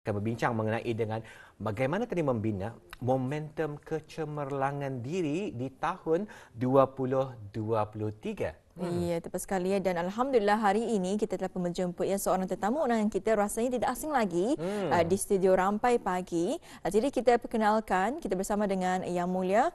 akan berbincang mengenai dengan bagaimana tadi membina momentum kecemerlangan diri di tahun 2023. Ya, tepat sekali ya. Dan Alhamdulillah hari ini kita telah menjemput seorang tetamu undangan kita rasanya tidak asing lagi di studio Rampai Pagi. Jadi kita perkenalkan, kita bersama dengan Yang Mulia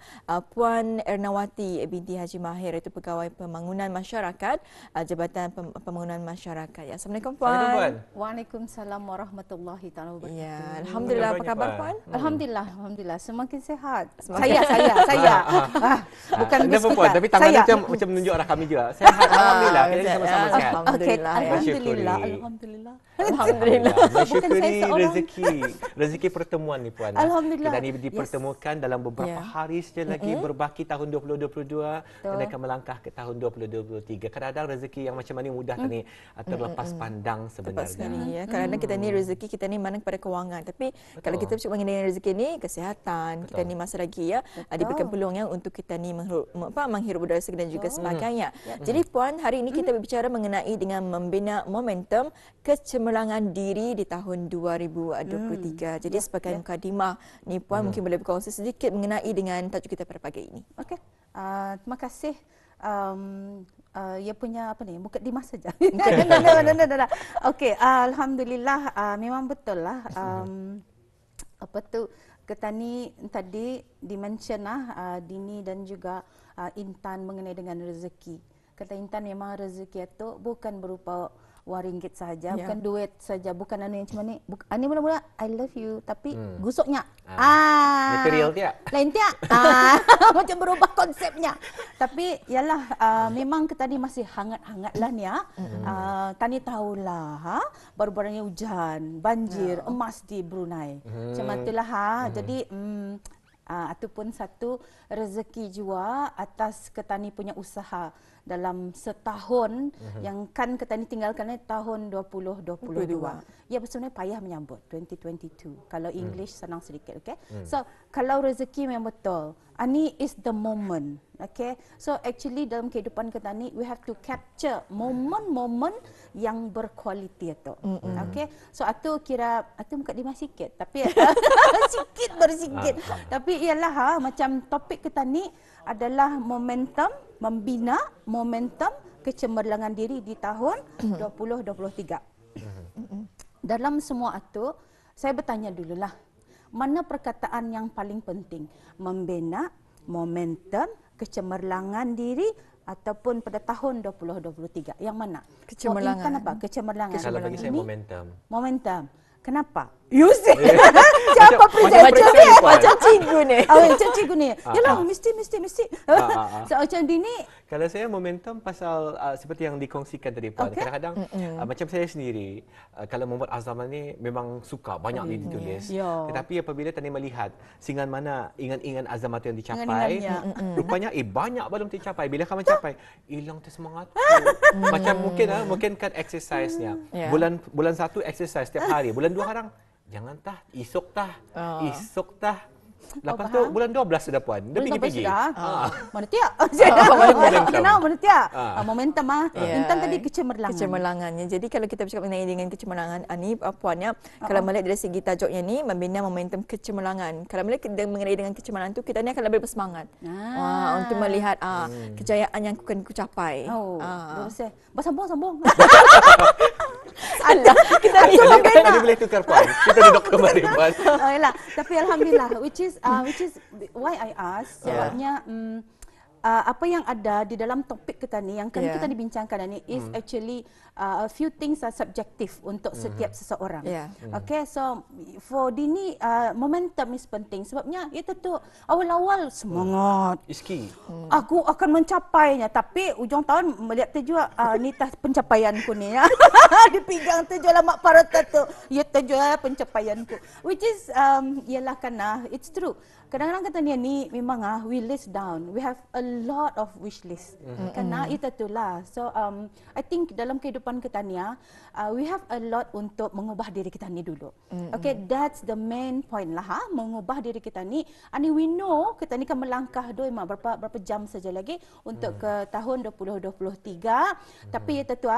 Puan Ernawati binti Haji Mahir, iaitu Pegawai Pembangunan Masyarakat Jabatan Pembangunan Masyarakat. Ya, Assalamualaikum Puan. Assalamualaikum Puan. Waalaikumsalam warahmatullahi taala wabarakatuh. Ya, Alhamdulillah. Apa khabar Puan? Alhamdulillah, semakin sehat. Semakin Saya. Bukan Anda perempuan, tapi tangannya macam menunjuk arah kami juga. Sehat, alhamdulillah. Kita sama-sama sehat. Alhamdulillah. Alhamdulillah. Mensyukuri rezeki pertemuan ni Puan. Alhamdulillah. Kita ni dipertemukan dalam beberapa hari saja lagi berbaki tahun 2022 dan akan melangkah ke tahun 2023. Kadang-kadang rezeki yang macam ni mudah ni terlepas pandang sebenarnya. Tepat sekali ya. Kadang-kadang kita ni rezeki kita ni mana kepada kewangan. Tapi kalau kita bercakap mengenai rezeki ni kesihatan, kita ni masih lagi diberikan peluang untuk kita ni menghirup udara segar dan juga sebagainya. Jadi Puan, hari ini kita berbicara mengenai dengan membina momentum kecemerlangan diri di tahun 2023. Jadi sebagai mukadimah ni Puan mungkin boleh berkongsi sedikit mengenai dengan tajuk kita pada pagi ini. Okey. Terima kasih. Ya punya apa ni? Mukadimah saja. Okey, alhamdulillah, memang betul lah. Apa tu, Ketani tadi dimention Dini dan juga Intan mengenai dengan rezeki. Kata Intan, memang rezeki itu bukan berupa wang ringgit sahaja, bukan duit saja, bukan anu yang macam ni. Ani mula-mula I love you tapi gusuknya. Material tiak. Lain tiak. Macam berubah konsepnya. Tapi yalah, memang kita ni masih hangat-hangat lah ni Tani tahulah baru-baru ni hujan, banjir, emas di Brunei. Macam itulah Jadi ataupun satu rezeki jua atas Ketani punya usaha dalam setahun yang kan Ketani tinggalkan tahun 2022. Ya, sebenarnya payah menyambut 2022. Kalau English senang sedikit, okay? So, kalau rezeki memang betul, ani is the moment, okay? So, actually dalam kehidupan Ketani, we have to capture momen-momen yang berkualiti itu, okay? So, atu mukadimah sikit, tapi sikit bersikit. Tapi ialah macam topik Ketani adalah momentum, membina momentum kecemerlangan diri di tahun 2023. Dalam semua itu, saya bertanya dululah, mana perkataan yang paling penting? Membina momentum kecemerlangan diri ataupun pada tahun 2023? Yang mana? Kecemerlangan. Intan apa? Kecemerlangan. Kalau bagi saya momentum. Momentum. Kenapa? You see. Siapa presenter ni? Macam cikgu ni. Macam cikgu ni. Yalah, mesti. So, macam Dini. Kalau saya momentum pasal seperti yang dikongsikan tadi Puan. Kadang-kadang macam saya sendiri, kalau membuat azaman ni memang suka banyak ditulis. Tetapi apabila Tani melihat singan mana ingat-ingat azaman yang dicapai, rupanya banyak belum tercapai. Bila kamu mencapai, hilang semangat. Macam mungkin kan exercise-nya. Bulan 1 exercise setiap hari. Bulan 2 harang jangan esok tah. Lepas tu bulan 12 sudah Puan. Dia pergi-pergi. Mana tiap? Mana tiap? Momentum Intan tadi kecemerlangan. Kecemerlangannya. Jadi kalau kita bercakap mengenai dengan kecemerlangan ni Puannya, kalau melihat dari segi tajuknya ni membina momentum kecemerlangan. Kalau melihat mengenai dengan kecemerlangan tu, kita ni akan lebih bersemangat. Untuk melihat kejayaan yang akan ku capai. Sambung. Alah, kita Tadi boleh tukar Puan. Kita duduk kembali Puan. Tapi alhamdulillah, which is why I ask, sebabnya apa yang ada di dalam topik kita ni yang kita dibincangkan ni is actually a few things are subjective untuk setiap seseorang. Okay, so for Dini momentum is penting sebabnya itu tu awal-awal semangat. Iski. Aku akan mencapainya, tapi ujung tahun melihat tu juga ni tas pencapaianku ni dipegang tu jual mak parata tu. Ya tu jual pencapaianku. Which is ialah kerana it's true. Kadang-kadang kata ni memang we list down. We have a lot of wish list. Kerana itu itulah. So I think dalam kehidupan kita ni we have a lot untuk mengubah diri kita ni dulu. Okay, that's the main point lah. Mengubah diri kita ni. And we know kita ni kan melangkah berapa jam saja lagi untuk ke tahun 2023. Tapi itu tu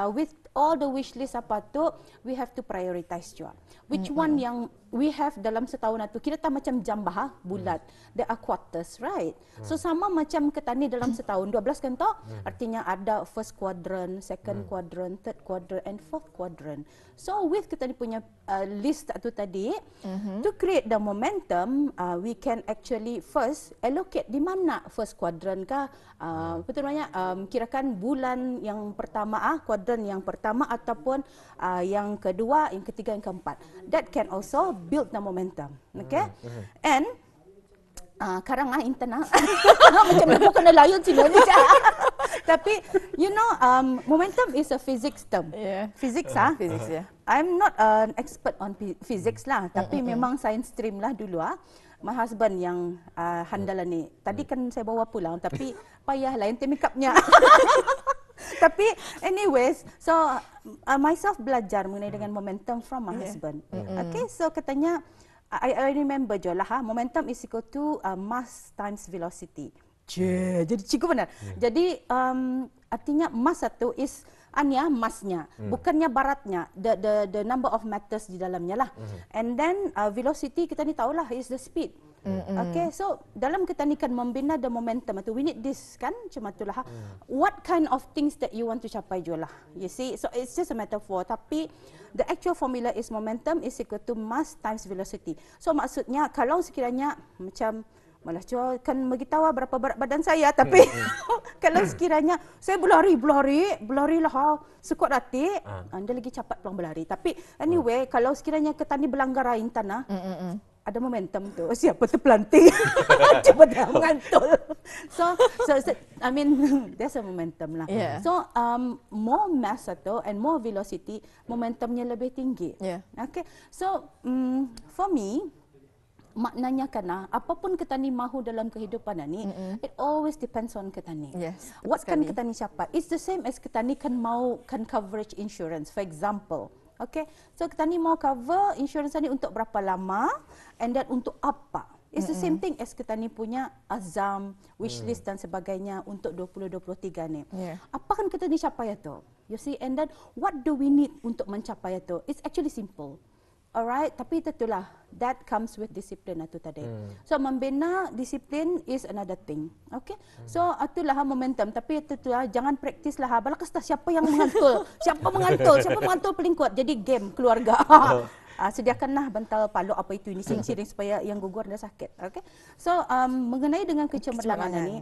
with all the wish list apa tu, we have to prioritize juga. Which one yang we have dalam setahun itu, kita tak macam jambah bulat. There are quarters, right? So sama macam kita ni dalam setahun 12 kan toh? Artinya ada first quadrant, second quadrant, third quadrant and fourth quadrant. So with kita ni punya list tu tadi, to create the momentum, we can actually first allocate di mana first quadrant kah? Betul namanya, kirakan bulan yang pertama, kuadran yang pertama ataupun yang kedua, yang ketiga, yang keempat. That can also build the momentum. Okay? And karang internet macam nak bukan layan sila ni. Tapi you know, momentum is a physics term. Physics physics, yeah. I'm not an expert on physics lah, tapi memang science stream lah dulu My husband yang handalan ni. Tadi kan saya bawa pulang, tapi payahlah ente make upnya. Tapi anyways, so myself belajar mengenai dengan momentum from my husband. Okay, so katanya, I remember je lah, momentum is equal to mass times velocity. Jadi cikgu benar. Jadi artinya mass satu is massnya, bukannya baratnya, the number of matters di dalamnya lah. And then velocity kita ni tahulah is the speed. Okay, so dalam kita ni kan membina the momentum itu, we need this kan, cuma itulah. What kind of things that you want to capai jualah, you see. So it's just a metaphor, tapi the actual formula is momentum is equal to mass times velocity. So maksudnya kalau sekiranya macam malah jual kan beritahu berapa berat badan saya, tapi kalau sekiranya saya berlari lah sekuat hati, anda lagi cepat pulang berlari. Tapi anyway, kalau sekiranya kita ni berlanggar air tanah, ada momentum tu. Siapa tu pelanting? Cepat dah mengantul. So I mean there's a momentum lah. So more mass atau and more velocity, momentumnya lebih tinggi. Okay. So for me, maknanya kena apapun kita ni mahu dalam kehidupan ni, it always depends on kita ni. What kan kita ni capai? It's the same as kita ni kan coverage insurance, for example. Okay, so kita ni mau cover insurance ni untuk berapa lama, and then untuk apa? It's the same thing as kita ni punya azam, wish list dan sebagainya untuk 2023 ni. Apa kan kita ni capai itu? You see, and then what do we need untuk mencapai itu? It's actually simple. Alright, tapi itulah, that comes with discipline itu tadi. So membina disiplin is another thing. Okay, so itulah momentum. Tapi itulah, jangan praktis lah. Balakas siapa yang mengantul, siapa mengantul paling kuat. Jadi game keluarga. Sediakanlah bantal palu apa itu ini siring supaya yang gugur dah sakit. Okay, so mengenai dengan kecemerlangan ini.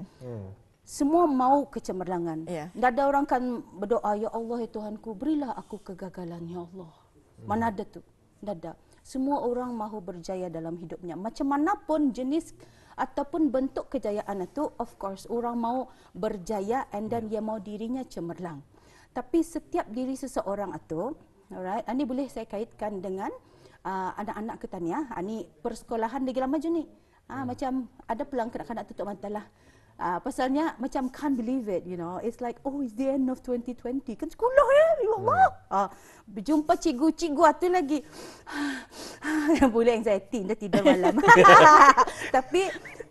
Semua mau kecemerlangan. Tak ada orang kan berdoa, ya Allah ya Tuhanku, berilah aku kegagalan ya Allah. Mana ada tu? Dada. Semua orang mahu berjaya dalam hidupnya. Macam manapun jenis ataupun bentuk kejayaan itu, of course, orang mau berjaya and then dia mau dirinya cemerlang. Tapi setiap diri seseorang itu, alright, ini boleh saya kaitkan dengan anak-anak kita ni. Ini persekolahan lagi lama je ni. Macam ada peluang kanak-kanak tutup mata lah. Pasalnya macam can't believe it, you know. It's like, oh, it's the end of 2020. Kan sekolah ya, ya Allah. Berjumpa cikgu-cikgu itu lagi. Boleh anxiety, dah tidur malam.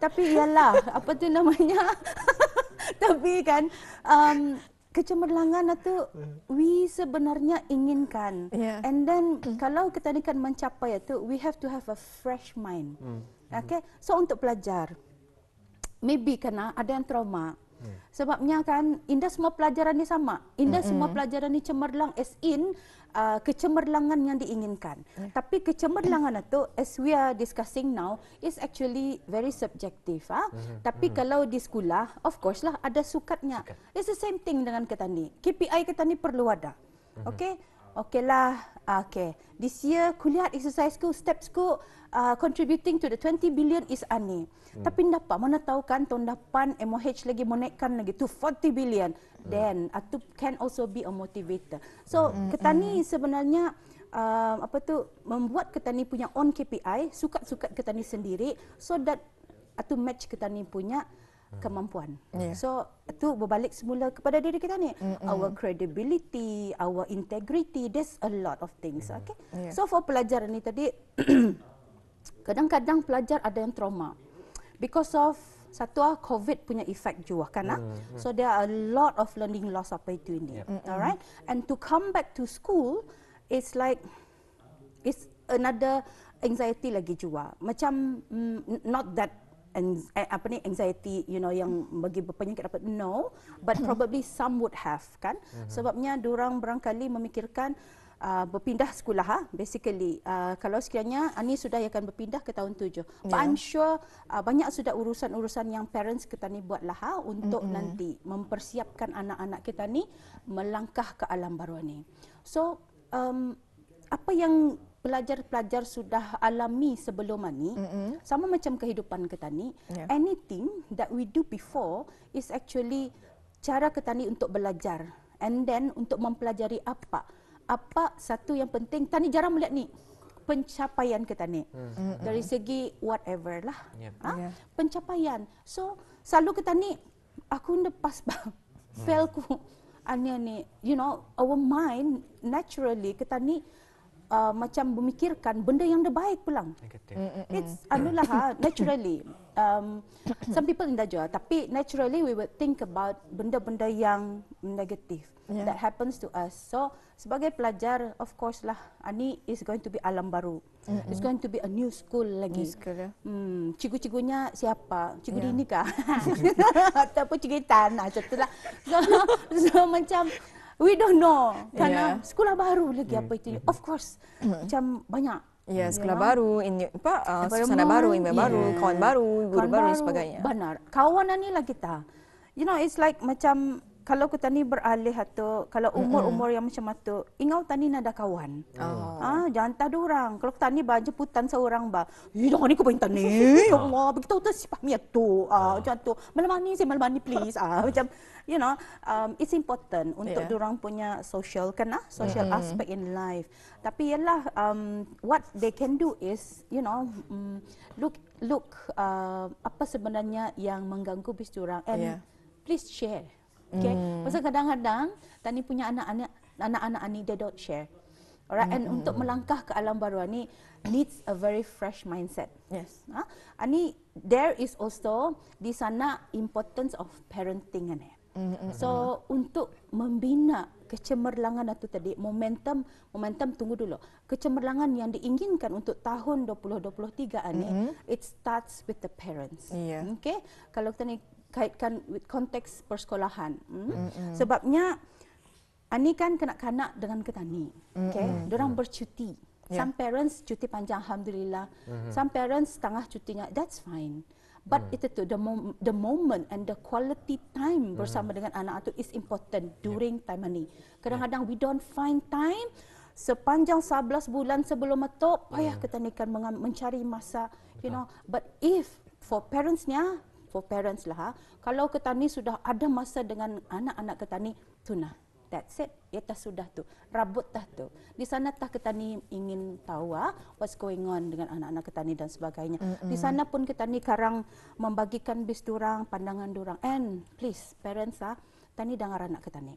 tapi ialah, apa tu namanya? Tapi kan, kecemerlangan itu we sebenarnya inginkan. And then kalau kita ni kan mencapai itu, we have to have a fresh mind. Okay, so untuk pelajar, maybe kena ada yang trauma. Sebabnya kan indah semua pelajaran ni sama. Indah semua pelajaran ni cemerlang as in kecemerlangan yang diinginkan. Tapi kecemerlangan itu as we are discussing now is actually very subjective. Tapi kalau di sekolah, of course lah ada sukatnya. It's the same thing dengan kita ni. KPI kita ni perlu ada. Okay? Okay lah. Okay. This year kuliah exercise ku, steps ku contributing to the 20 billion is ani. Tapi dapat mana tahu kan tahun depan MOH lagi menaikkan lagi to 40 billion. Then itu can also be a motivator. So kita ni sebenarnya apa tu membuat kita ni punya own KPI, sukat-sukat kita ni sendiri, so that itu match kita ni punya kemampuan. So itu berbalik semula kepada diri kita ni. Our credibility, our integrity, there's a lot of things. Okay. So for pelajar ni tadi kadang-kadang pelajar ada yang trauma because of satu COVID punya efek juga kan. So there are a lot of learning loss apa itu ini. Alright, and to come back to school, it's like it's another anxiety lagi juga. Macam not that anxiety, you know, yang bagi berpenyakit dapat no, but probably some would have kan. Sebabnya diorang barangkali memikirkan berpindah sekolah basically. Kalau sekiranya Ani sudah akan berpindah ke tahun 7. But I'm sure banyak sudah urusan-urusan yang parents kita ni buatlah untuk nanti mempersiapkan anak-anak kita ni melangkah ke alam baru ni. So apa yang pelajar-pelajar sudah alami sebelum ni sama macam kehidupan kita ni, anything that we do before is actually cara kita ni untuk belajar, and then untuk mempelajari apa satu yang penting. Tani jarang melihat ni pencapaian kita ni dari segi whatever lah, pencapaian. So selalu kita ni aku lepas fail ku ania ni, you know, our mind naturally kita ni macam memikirkan benda yang baik pulang. It's anulah naturally. Some people tidak juga, tapi naturally we would think about benda-benda yang negatif that happens to us. So sebagai pelajar, of course lah, Ani is going to be alam baru. It's going to be a new school lagi. Cikgu-cikgunya siapa? Cikgu Dini kah? Ataupun Cikgu Tan? Macam itulah. So macam we don't know. Karena sekolah baru lagi apa itu. Of course, macam banyak. Sekolah baru, suasana baru, baru, kawan baru, guru baru dan sebagainya. Benar. Kawan ni lah kita. You know, it's like macam kalau kita ni beralih atau kalau umur-umur yang macam tu, ingau tani nada kawan. Jangan tak ada orang. Kalau kita ni jemputan seorang jangan ni kau pintar ni. Ya Allah, begitu tu si pahmi tu. Macam tu. Malam ni please. Macam you know, it's important untuk diorang punya social social aspect in life. Tapi ialah what they can do is, you know, look apa sebenarnya yang mengganggu bis diorang, and please share. Okay, pasal kadang-kadang Tani punya anak-anak ni they don't share. Alright, and untuk melangkah ke alam baru ni needs a very fresh mindset. Yes. Ani there is also di sana importance of parenting ni. So untuk membina kecemerlangan itu tadi, momentum tunggu dulu. Kecemerlangan yang diinginkan untuk tahun 2023 ni, it starts with the parents. Okay, kalau kita ni kaitkan with konteks persekolahan. Sebabnya Ani kan kanak-kanak dengan kita ni. Okay, dorang bercuti. Some parents cuti panjang, alhamdulillah. Some parents setengah cutinya, that's fine. But itu tu the moment and the quality time bersama dengan anak itu is important during time ni. Kadang-kadang we don't find time sepanjang 11 bulan sebelum itu, payah kita ni kan mencari masa, you know. But if for parents lah, kalau kita ni sudah ada masa dengan anak-anak kita ni, tu nah. That's it. Ia sudah tu. Rabut dah tu. Di sana tah kita ni ingin tahu what's going on dengan anak-anak kita ni dan sebagainya. Di sana pun kita ni karang membagikan bis durang, pandangan durang. And please parents tani dengar anak kita ni.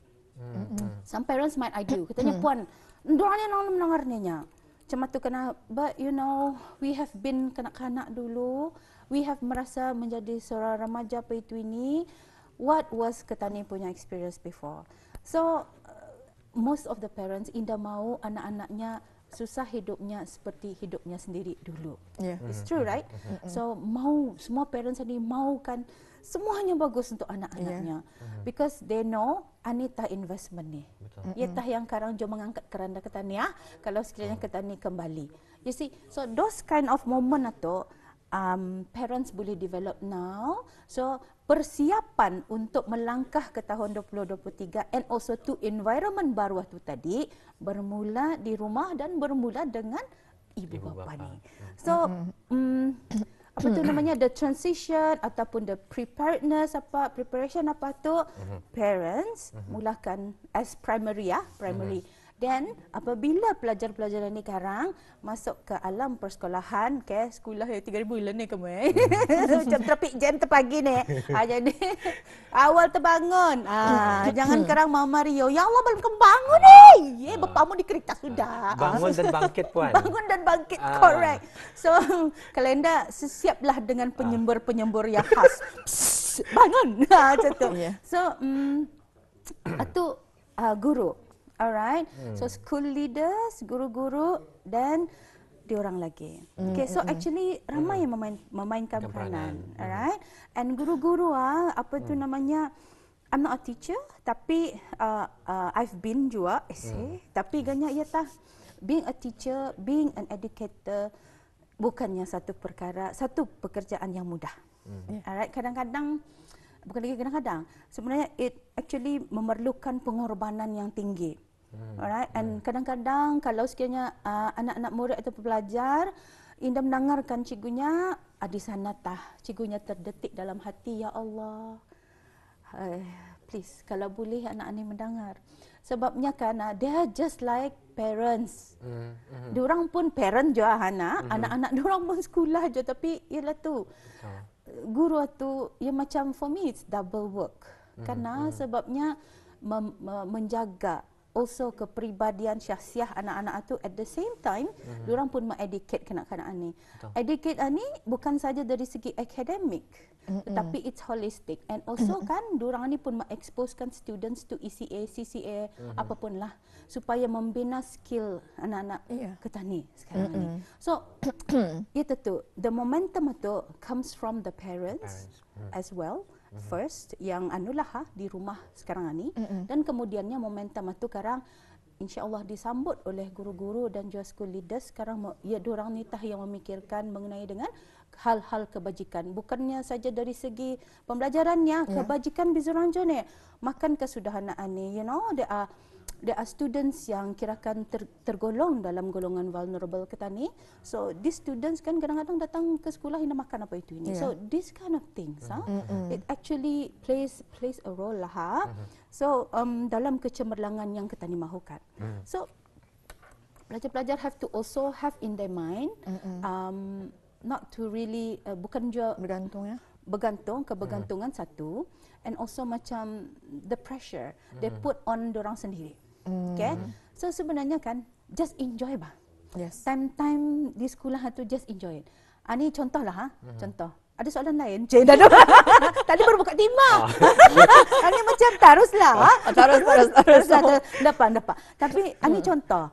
Some parents might argue. Katanya puan, durang ni nang mendengarnya. Macam tu kena, but you know, we have been kanak-kanak dulu. We have merasa menjadi seorang remaja apa itu ini. What was kita ni punya experience before? So most of the parents indah mau anak-anaknya susah hidupnya seperti hidupnya sendiri dulu. It's true, right? So mau semua parents ni mau kan semuanya bagus untuk anak-anaknya, because they know Anita investment ni. Iatah yang karang jom mengangkat keranda kita ni kalau sekiranya kita ni kembali. You see, so those kind of moment atau parents boleh develop now. So persiapan untuk melangkah ke tahun 2023 and also to environment baru itu tadi bermula di rumah dan bermula dengan ibu bapa ni. So apa tu namanya, the transition ataupun the preparedness preparation tu parents mulakan as primary. Dan apabila pelajar-pelajar ni sekarang masuk ke alam persekolahan, sekolah yang 3,000 bulan ni kamu macam traffic jam terpagi ni. Jadi awal terbangun. Jangan sekarang Mama Rio, ya Allah belum bangun ni. Bapamu di kereta sudah. Bangun dan bangkit puan. Bangun dan bangkit, correct. So kalenda siaplah dengan penyembur-penyembur yang khas. Bangun. Macam tu. So itu guru. Alright. So school leaders, guru-guru dan diorang lagi. Okay, so actually ramai yang memainkan peranan. Alright. And guru-guru apa tu namanya, I'm not a teacher tapi I've been juga tapi ganya ia tah being a teacher, being an educator bukannya satu pekerjaan yang mudah. Alright, kadang-kadang bukan lagi kadang-kadang, sebenarnya it actually memerlukan pengorbanan yang tinggi. Alright, and kadang-kadang kalau sekiranya anak-anak murid atau pelajar indah mendengarkan cigunya, di sana cigunya terdetik dalam hati, ya Allah. Please, kalau boleh anak ini mendengar. Sebabnya kan they are just like parents. Diorang pun parent juga anak-anak diorang pun sekolah je, tapi ialah tu. Guru tu ya macam for me it's double work. Karena sebabnya menjaga also kepribadian syahsiah anak-anak tu, at the same time diorang pun educate kanak-kanak ni. Educate ni bukan saja dari segi akademik, tetapi it's holistic, and also kan diorang ni pun mengeksposkan students to ECA, CCA, apapun lah, supaya membina skill anak-anak ketani sekarang ni. So itu tu, the momentum tu comes from the parents as well. First, yang anulah di rumah sekarang ni, dan kemudiannya momentum itu sekarang insya-Allah disambut oleh guru-guru dan juga school leaders. Sekarang ya diorang ni yang memikirkan mengenai dengan hal-hal kebajikan, bukannya saja dari segi pembelajarannya, kebajikan bizarang je ni. Makan kesudahan ni, you know, there are students yang kirakan tergolong dalam golongan vulnerable kita ni. So these students kan kadang-kadang datang ke sekolah hendak makan apa itu ini. So this kind of things, it actually plays a role lah. So dalam kecemerlangan yang kita ni mahukan. So pelajar-pelajar have to also have in their mind, not to really bukan juga kebergantungan satu, and also macam the pressure they put on dorang sendiri. Okay, so sebenarnya kan just enjoy bah. Time di sekolah tu just enjoy it. Ini contoh lah contoh. Ada soalan lain? Tadi baru buka timah. Ini macam teruslah. Terus. Dapat. Tapi ini contoh.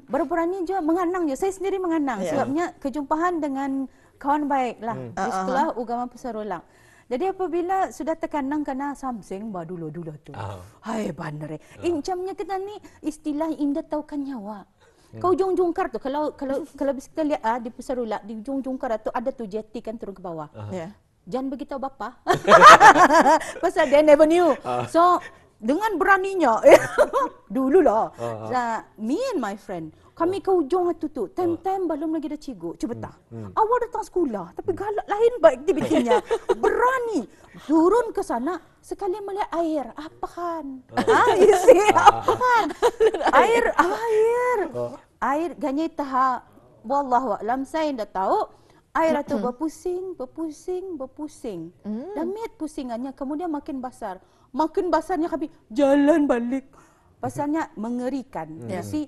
Baru-baru ni juga menganang je. Saya sendiri menganang. Sebabnya kejumpaan dengan kawan baik lah di sekolah Ugama Pesarolang. Jadi apabila sudah terkanang kena something dulu tu. Hai bandar. Incamnya kita ni istilah indah tahu kan nyawa. Kau jungkar tu kalau bisa kita lihat di Pesarula di jungkar tu ada tu jeti kan turun ke bawah. Jangan beritahu bapa. Pasal they never knew. So dengan beraninya dululah. Me and my friend kami ke ujung tu. Time belum lagi ada cikgu. Cuba tak. Awal datang sekolah tapi galak lain aktivitinya. Berani turun ke sana sekali melihat air. Apakan? You see? Apakan? Air ganya taha. Wallahu a'lam, saya dah tahu. Air itu berpusing. Damit pusingannya kemudian makin besar. Makin besarnya kami jalan balik. Pasalnya mengerikan. You see?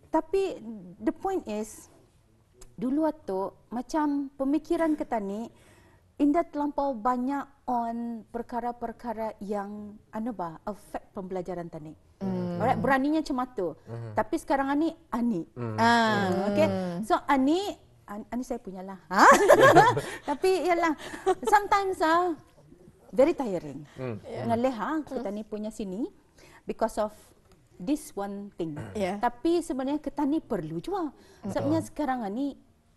Tapi the point is, dulu tu macam pemikiran kita ni indah terlampau banyak on perkara-perkara yang affect pembelajaran tadi. Alright, beraninya macam tu. Tapi sekarang ni okay. So ani saya punyalah. Tapi ialah sometimes very tiring. Ngaleh kita ni punya sini because of this one thing. Tapi sebenarnya kita ni perlu juga. Sebabnya sekarang ni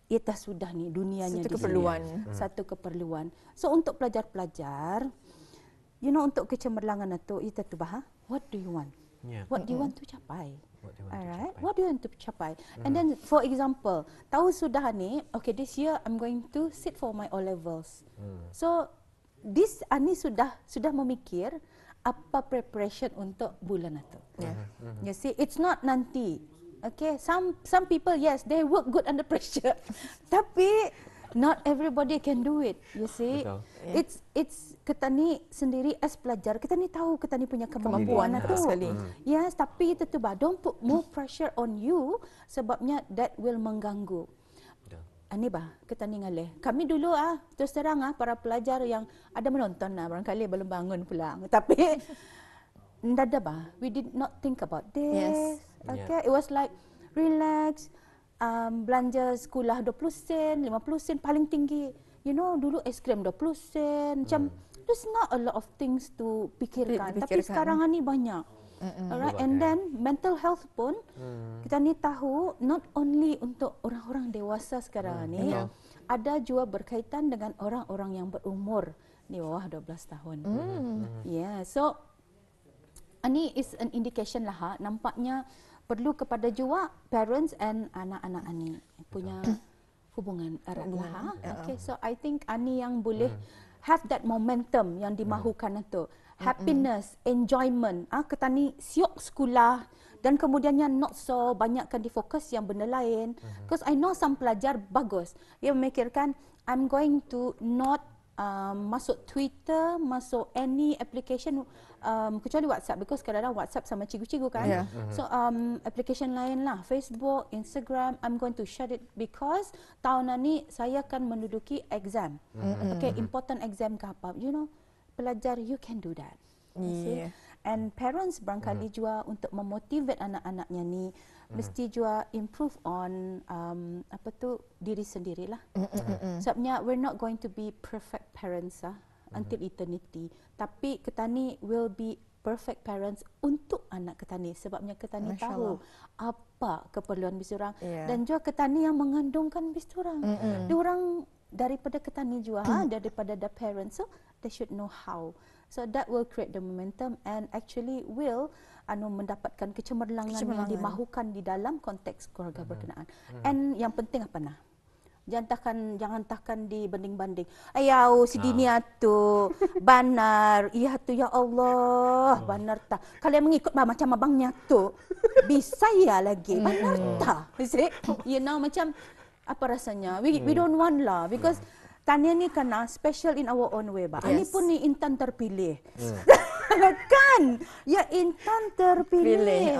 ia sudah ni dunianya satu keperluan. So untuk pelajar-pelajar, you know, untuk kecemerlangan itu tu what do you want? What do you want to capai? Alright, what do you want to capai? And then for example, tahu sudah ni, okay, this year I'm going to sit for my O levels. So this ani sudah memikir apa preparation untuk bulan itu. You see, it's not nanti. Okay, some people, yes, they work good under pressure. Tapi not everybody can do it. You see, Betul. it's kita ni sendiri as pelajar, kita ni tahu kita ni punya kemampuan itu. sekali. Yes, tapi itu tu bah, don't put more pressure on you sebabnya that will mengganggu. Ani bah, kita ni ngalih. Kami dulu terus terang para pelajar yang ada menonton barangkali belum bangun pulang. Tapi ndak ada bah, we did not think about this. Yes. Okay, it was like relax, belanja sekolah 20 sen, 50 sen paling tinggi. You know, dulu es krim 20 sen. Macam there's not a lot of things to pikirkan. Tapi sekarang ni banyak. Alright, and then mental health pun kita ni tahu not only untuk orang-orang dewasa sekarang ni, ada juga berkaitan dengan orang-orang yang berumur di bawah 12 tahun. Yeah, so ini is an indication lah nampaknya perlu kepada juga parents and anak-anak Ani punya hubungan erat lah. Okay, so I think Ani yang boleh have that momentum yang dimahukan itu. Happiness, enjoyment, ketani siok sekolah dan kemudiannya not so banyakkan difokus yang benda lain. Because I know some pelajar bagus, dia memikirkan I'm going to not masuk Twitter, masuk any application kecuali WhatsApp, because kadang-kadang WhatsApp sama cikgu-cikgu kan. So application lain lah, Facebook, Instagram, I'm going to shut it because tahun ni saya akan menduduki exam. Okay, important exam ke apa, you know, pelajar you can do that. And parents barangkali juga untuk memotivate anak-anaknya ni mesti juga improve on diri sendirilah. Sebabnya we're not going to be perfect parents until eternity. Tapi kita ni will be perfect parents untuk anak kita ni. Sebabnya kita ni tahu apa keperluan bisurang dan juga kita ni yang mengandungkan bisurang. Diorang daripada kita ni juga daripada the parents, so they should know how. So that will create the momentum and actually will mendapatkan kecemerlangan yang dimahukan di dalam konteks keluarga berkenaan. And yang penting apa nah? Jangan takkan dibanding-banding. Ayau si dunia tu banar, iya tu ya Allah, banar ta. Kalian mengikut macam abangnya tu, bisa ya lagi banar ta. You know macam apa rasanya? We don't want lah because Tania ni kena special in our own way, Pak. Ini pun ni intan terpilih. Kan? Ya intan terpilih.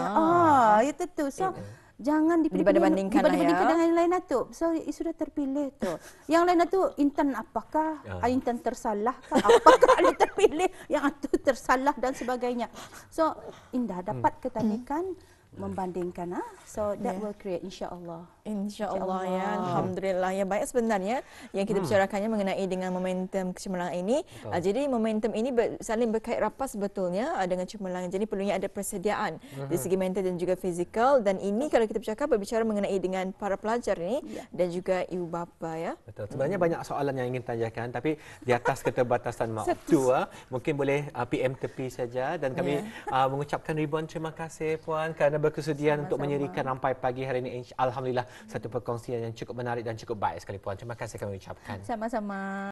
Itu tu. So jangan dibandingkan dengan yang lain tu. So sudah terpilih tu. Yang lain tu intan apakah? Intan tersalah kah? Apakah dia terpilih? Yang itu tersalah dan sebagainya. So indah dapat ketanikan membandingkan so that will create insya-Allah. Insya-Allah ya. Alhamdulillah ya. Baik, sebenarnya yang kita bicarakannya mengenai dengan momentum kecemerlangan ini. Jadi momentum ini saling berkait rapat sebetulnya dengan kecemerlangan. Jadi perlunya ada persediaan dari segi mental dan juga fizikal, dan ini kalau kita berbicara mengenai dengan para pelajar ini dan juga ibu bapa ya. Betul. Sebenarnya banyak soalan yang ingin tanyakan tapi di atas keterbatasan waktu mungkin boleh PM tepi saja, dan kami mengucapkan ribuan terima kasih puan kerana berkesudian untuk menyerikan sampai pagi hari ini. Alhamdulillah satu perkongsian yang cukup menarik dan cukup baik sekali puan. Terima kasih kami ucapkan. Sama-sama.